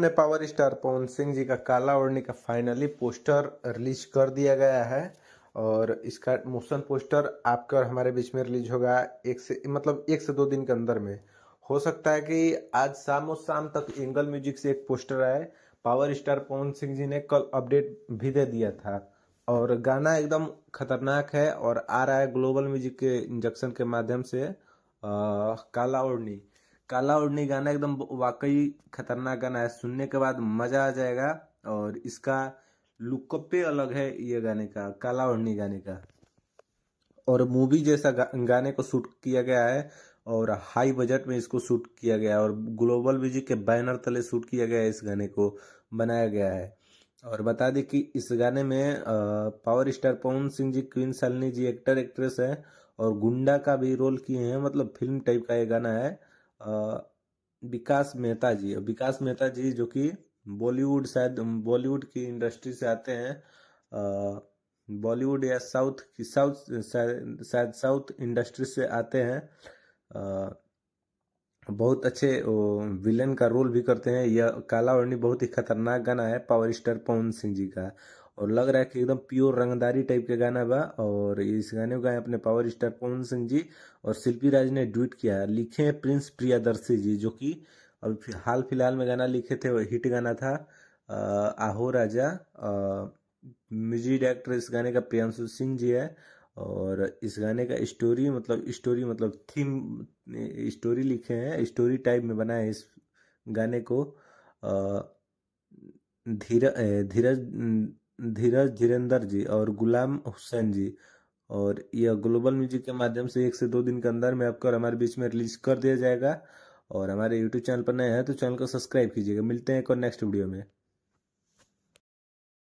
अपने power star Pawan Singh ji का काला ओढ़नी का फाइनली पोस्टर रिलीज कर दिया गया है। और इसका मोशन पोस्टर आपके और हमारे बीच में रिलीज होगा एक से दो दिन के अंदर में। हो सकता है कि आज शाम और शाम तक एंगल म्यूजिक से एक पोस्टर आए। पावर स्टार पवन सिंह जी ने कल अपडेट भी दे दिया था और गाना एकदम खतरनाक है और आ रहा है ग्लोबल म्यूजिक के इंजेक्शन के माध्यम से। काला ओढ़नी काला ओढ़नी गाना एकदम वाकई खतरनाक गाना है, सुनने के बाद मजा आ जाएगा। और इसका लुकअप पे अलग है ये गाने का, काला ओढ़नी गाने का। और मूवी जैसा गाने को शूट किया गया है और हाई बजट में इसको शूट किया गया है और ग्लोबल म्यूजिक के बैनर तले शूट किया गया है, इस गाने को बनाया गया है। और बता दें कि इस गाने में power star Pawan Singh ji, queen Shalini जी एक्टर एक्ट्रेस है और गुंडा का भी रोल किए हैं, मतलब फिल्म टाइप का ये गाना है। विकास मेहता जी जो कि बॉलीवुड, शायद बॉलीवुड की इंडस्ट्री से आते हैं। बॉलीवुड या शायद साउथ इंडस्ट्री से आते हैं। बहुत अच्छे विलेन का रोल भी करते हैं। यह काला ओढ़नी बहुत ही खतरनाक गाना है पावर स्टार पवन सिंह जी का। और लग रहा है कि एकदम प्योर रंगदारी टाइप के गाना बा। और इस गाने को गाए अपने पावर स्टार पवन सिंह जी और शिल्पी राज ने डुएट किया है। लिखे हैं प्रिंस प्रियदर्शी जी, जो कि अभी हाल फिलहाल में गाना लिखे थे, वो हिट गाना था आहो राजा। म्यूजिक डायरेक्टर इस गाने का प्रियांशु सिंह जी है। और इस गाने का स्टोरी मतलब थीम स्टोरी लिखे हैं, स्टोरी टाइप में बनाए इस गाने को धीरज धीरज धीरेंद्र जी और गुलाम हुसैन जी। और यह ग्लोबल म्यूजिक के माध्यम से एक से दो दिन के अंदर में आपको और हमारे बीच में रिलीज कर दिया जाएगा। और हमारे यूट्यूब चैनल पर नए हैं तो चैनल को सब्सक्राइब कीजिएगा। मिलते हैं एक और नेक्स्ट वीडियो में।